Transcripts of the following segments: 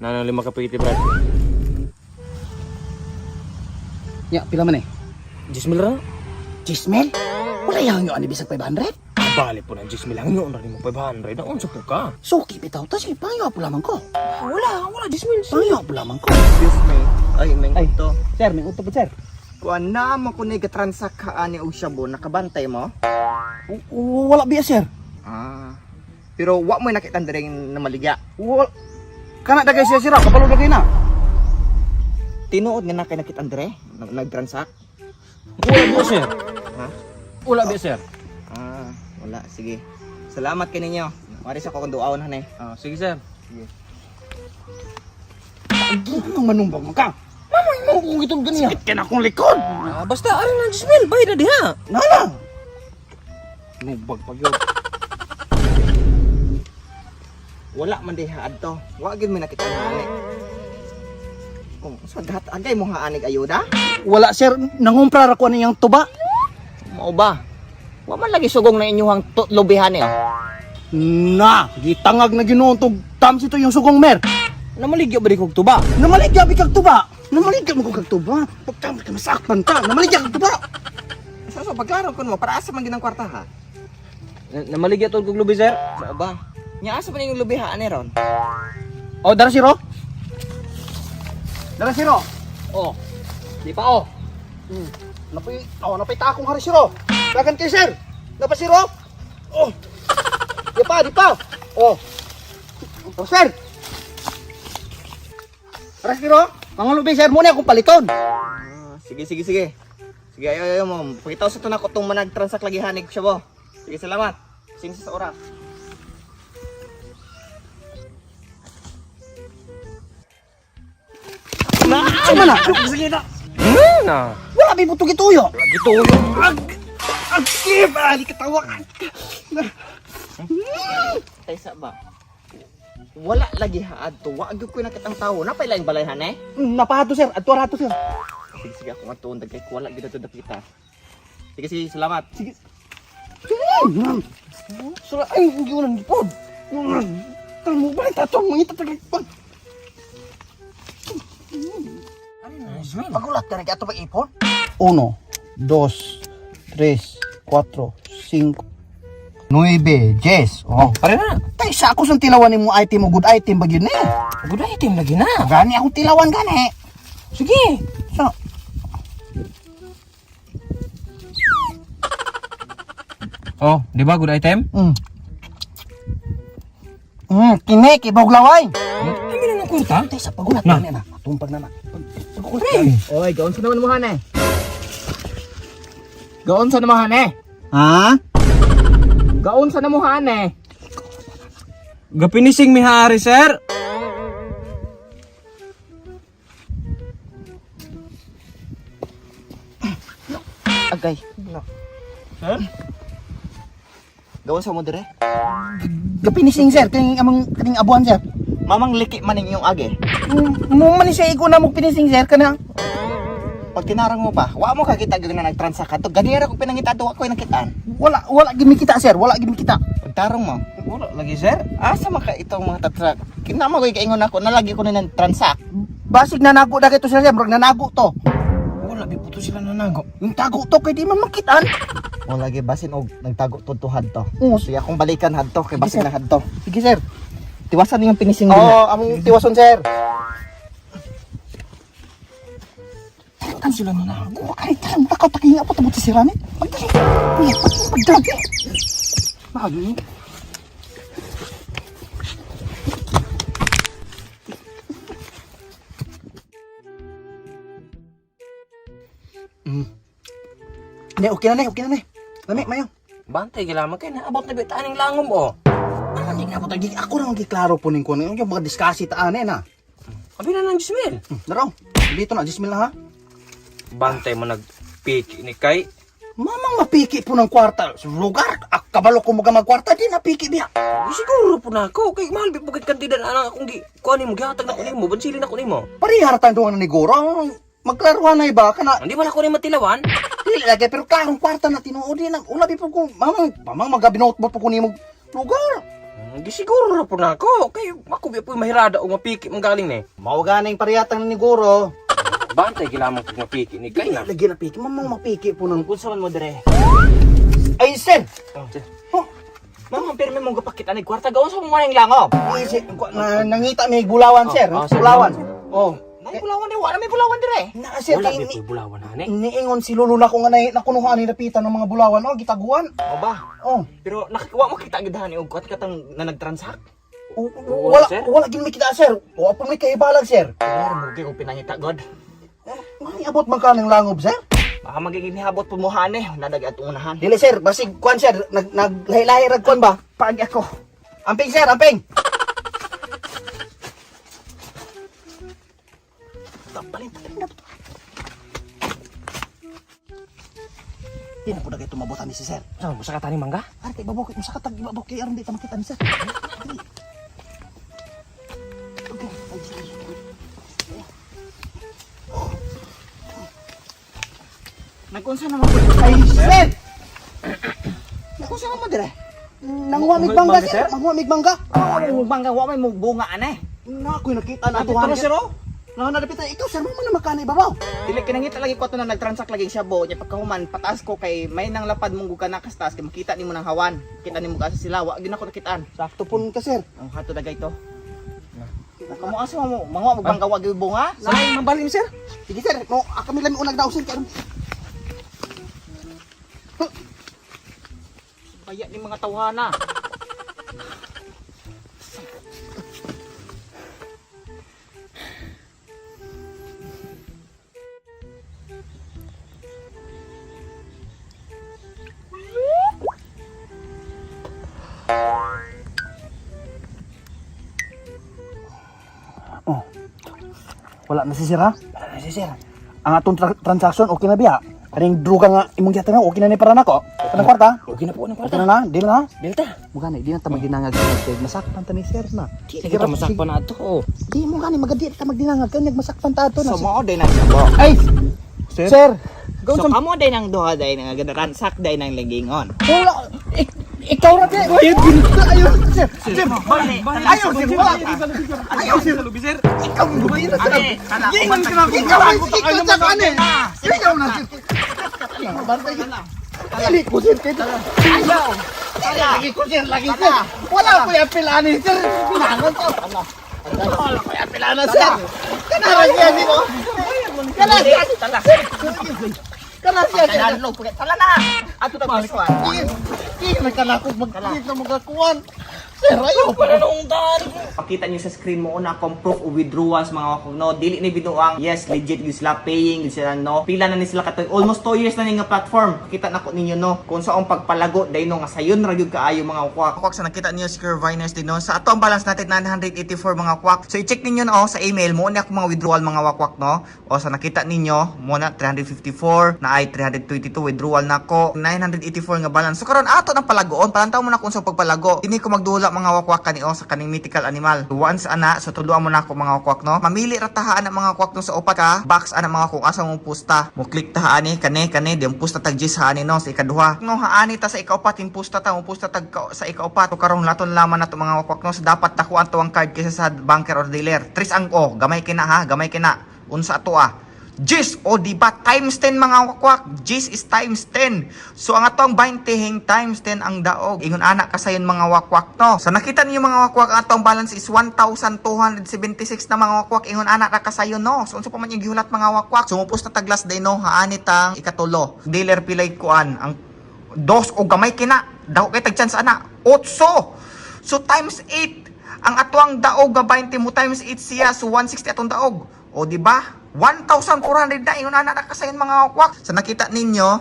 Nanang 5 kapiti, Brad. Ya, pila man eh? 10 mil ra. 10 mil? Wala yang nyo ani bisag 500? Bali po ng 10 mil. Ang yun, mo 500. Ang unsa po ka? Suki bitaw ta sige pangyo po lamang ko. Wala 10 mil. Pangyo po lamang ko. Excuse me. Ay, may ito. Sir, may uto po sir. Kuan na mo kung nag-transact ka ani og shabu, nakabantay mo? Wala biya sir. Ah. Pero wa mo nakita diring na maligya. Wala. Kana dagay siya sira, kapalo dagay na. Tinuod nga nakita dire nag-transact. Wala ba, sir? Ha? Wala ba, sir? Ah, wala. Sige. Salamat kay ninyo. Mari sa ko kung duawon han eh. Sige, sir. Ang manumbang mo ka. Mamay mo kung itong ganyan. Sakit ka na akong likod. Basta, arin ng 10 mil. Bayad na diha. Nala. Numbag pag yun. Wala man diha adto. Wa gyud mi nakita nga ani. Kung sa dahat agay mo nga anig ayuda? Wala sir, nangumpra ra ko niyang tuba. Mao ba? Wa man lagi sugong na inyuhang lubihan eh. Na, gitangag na ginuntog tams ito yung sugong mer. Namaligya ba di kong tuba? Namaligya bi kag tuba. Namaligya mo kag tuba. Pagtama ka masakpan ka. Namaligya kag tuba. So pagklaro kun mo para asa man ginang kwarta ha? Namaligya tol kong lubi, sir? Mao ba? Nya asa man yung lubihan ni ron? Oh, dara siro. Dara siro. Oh. Di pa oh. Napay takong hari siro. Dagan kay sir. Napa siro? Oh. Di pa. Oh. Oh, sir. Dara siro. Pangulubi sir mo ni akong paliton. Sige. Sige, ayo mo. Pakitaw sa tunako tong manag-transact lagi hanig siya bo. Sige, salamat. Sinsa sa oras. Sama na. Sige na. Na. Wala bi butog ituyo. Lagi tulo. Agib, ali katawa. Taysa ba? Wala lagi haad to. Wa gyud ko nakitang tawo. Napay laing balayhan eh. Napahato sir, adto rato sir. Sige ako matuon dagkay wala gyud to dakita. Sige, salamat. Sige. Sura ay giunan gipod. Tamo ba tatong mangita tagapon. Magulat ka na kaya ito ba ipon? 1, 2, 3, 4, 5, 9, 10. Oh, Pare na. tay sa ako sa tilawan mo item mo good item ba yun eh. Good item lagi na. Gani akong tilawan gani. Sige. So, Oh, di ba good item? kini kibog laway. Kami na ng kwarta. Tay sa pagulat Na. na. Tumpag na na. Pagulat Pre. Oy, gaon sa naman mo han eh. Gaon sa naman han eh. Ha? Gaon sa namuhan eh. Gapinising mi hari, sir. Agay. Sir? Gaon sa mo dire? Gapinising sir, kaning abuan sir. Mamang liki man inyong age. Mo man siya iko na mo pinising sir kana. Pag tinarang mo pa, wa mo kakita gyud na nag-transact kadto. Ganira ko pinangita to ako nakitaan. Wala gimi kita sir, wala gimi kita. Pag tarong mo, Wala lagi, sir. asa maka itong mga tatrak? Kinama ko kaingon ako, nalagi ko na ng transact. Basig nanago da kay to sir, murag nanago to. Wala bi puto sila nanago. Yung tago to kay di man makitaan. O lagi basin og nagtago to hadto. Oo. Siya akong balikan hadto kay Sige, basin sir. na hadto. Sige sir. Tiwasan yung pinising Oo, nila. among tiwason sir. Kan sila nanago. Ay, tarang takaw takinga po tamo si Rani. Pagdali. Pagdali. Magi. Okay na, Lami, mayo. Bantay gilaman kay naabot na bitaan ning langom oh. Ano di nga po tagi ako ra giklaro po ning kuno yung mga diskasi taane na. Abi na ng 10 mil. Daraw. Dito na 10 mil na ha. Bantay mo nagpiki ni kay. Mamang mapiki po ng kwarta sa lugar. Kabalo ko mga magkwarta di napiki biya. Siguro po na ako kay mahal bi pugad kandidan anang akong gi kuani mo gihatag na ko nimo, bansilin ako nimo. Parihar tayo doon ni Goro. Magklaruhan na iba ka na. Hindi ba na ko ni matilawan? Dili lagi pero klarong kwarta na tinuod din. Ulabi po ko. Mamang magabinot po ko ni mo lugar. Gisiguro na po na ako. Kay ako biya po mahirada o mapiki mong galing ni. Mao ganing pariyatang ni Guro. Bantay gilamang pag mapiki ni kay na. Lagi na piki, mamang mapiki po nang Kung saan mo dire? ay sir. Oh, Mama, pero may mong gapakita ni kwarta. Gawin sa mo manang langob. ay, sir, nangita may bulawan sir, sir. bulawan. Oh. May bulawan dire. Wala may bulawan dire. Na sir Wala kay biya po bulawan ani. niingon si Lolo na ko nga nakunuhan ni napitan ng mga bulawan oh gitaguan. O ba? Oh. Pero nakikuha mo kita agad ni og katang na nagtransact. Wala sir. wala gid may kita sir. O pa may kahibalag sir. Pero mo gyud pinangita god. Mani abot man ka ng langob sir. Baka magiging habot pumuhan eh. Nadag at unahan. Dili sir, basig kwan sir, naglahi-lahi rag kwan ba? Pagi ako. Amping sir, amping. Tapalin. Di na po na kayo tumabutan ni si sir. Saan mo sa katani mangga? Ari kay babok, mo sa katag ibabok kay aron di ta makita ni sir. Nagkunsa naman ko. Ay sir. Nakunsa naman dire. Nangwamig bangga sir, nangwamig bangga. Oh, bangga wa may mong bunga ana eh. Na ako'y nakita na Ito tuhan na sir oh. Nanapitan ikaw sir, mo man makani babaw. Dili kinangita lagi ko ato na nagtransact lagi siya bo nya pagkahuman pataas ko kay may nang lapad mong guga kastas kay makita nimo nang hawan. Kita nimo ka sa sila wa gyud ako nakitaan. Sakto pun ka sir. Ang hato dagay to. Kamu asa mo mga magbangga wa gyud bunga? Sanay mabalim sir. Sige sir, no, kami lang unang daw sir karon. Baya ni mga tawhana. Oh. Wala na si sir ha? Wala na si sir. Ang atong transaction okay na biya. Kaning druga nga imong gihatag na okay na ni para nako. Kanang kwarta? Okay na po ng Okay kwarta. na na, deal na. Delta. Mugani di na ta magdinangag sa masakpan ta ni sir na. Di kita masakpan na ito. Oh. Di mo gani magadi ta magdinangag kanya masakpan ta ato na. So mo day nang sabo. Ay! Sir, So kamo day nang duha day nang ganaransak day nang lingingon. wala. Ikaw ra kay. Ayun, sir. Sir, ayaw sir, wala. Ayaw sir. Ikaw mo ba yun? Gingon ka na ako. Ikaw sa kanin. Ikaw na sir. Bantay ka na. Dili ko sir. Ayaw. Lagi ko sir, lagi sir. Wala ko yung pilanin sir. Pinangan to. Wala ko yung pilanin sir. Kanara siya mo. Kanara siya. Kanara siya. Kanalo pagit tala na. Ato ta basuan. Hindi na kalakog mag-click na magakuan. Sir, ayaw pa na nung Pakita niyo sa screen mo una kung proof of withdrawals mga wakog no. Dili ni binuang yes legit gyud sila paying gyud sila no. Pila na ni sila katoy almost 2 years na ni nga platform. Pakita nako ninyo no kung saong pagpalago day no nga sayon ra gyud kaayo mga wakwak. Wakwak sa nakita niyo si Curviners din no. Sa ato ang balance natin 984 mga wakwak. So i-check ninyo na sa email mo una ako mga withdrawal mga wakwak no. O sa nakita ninyo mo na 354 na ay 322 withdrawal nako 984 nga balance. So karon ato nang palagoon palantaw mo na kung sa pagpalago. Dini ko magdula mga wakwak kani sa kaning mythical animal. Once ana so tuluan mo na ako mga wakwak no. Mamili ra tahaan ang mga wakwak no sa upat ka box ana mga kung asa mo pusta. Mo click tahaan ni kani di ang pusta tag gis haani no sa ikaduha. No haani ta sa ikaupat in pusta ta mo pusta tag sa ikaupat. So karon laton laman nato mga wakwak no sa dapat takuan to ang card kaysa sa banker or dealer. Tris ang gamay kina ha, gamay kina. Unsa ato Gis o diba times 10 mga wakwak. Gis is times 10. So ang atong 20 hing times 10 ang daog. Ingon anak kasayon mga wakwak no. So nakita niyo mga wakwak ang atong balance is 1,276 na mga wakwak. Ingon anak na kasayon no. So unsa pa man yung gihulat mga wakwak. Sumupos na taglas day no. Haanit ang ikatulo. Dealer pilay kuan ang dos o gamay kina. Daw kay tag chance ana. 8. So times 8 ang atuang daog ga 20 mo times 8 siya. So 160 atong daog. O di ba? 1,400 na yun na nakasayon mga wakwak. Sa nakita ninyo,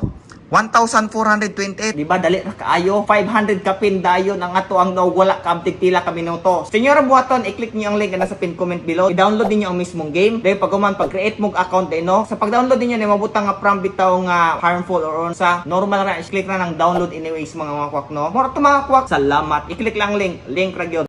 1,428. Di ba dali na kaayo? 500 kapin dayon ang ato ang wala kamtig tila ka minuto. Senyor buhaton, i-click niyo ang link na sa pin comment below. I-download niyo ang mismong game. Dahil pag pag-create mo account din no. Sa pag-download niyo na mabutang nga from bitaw nga harmful or sa normal ra i-click na ng download anyways mga wakwak no. More to mga wakwak. Salamat. I-click lang link ra gyud.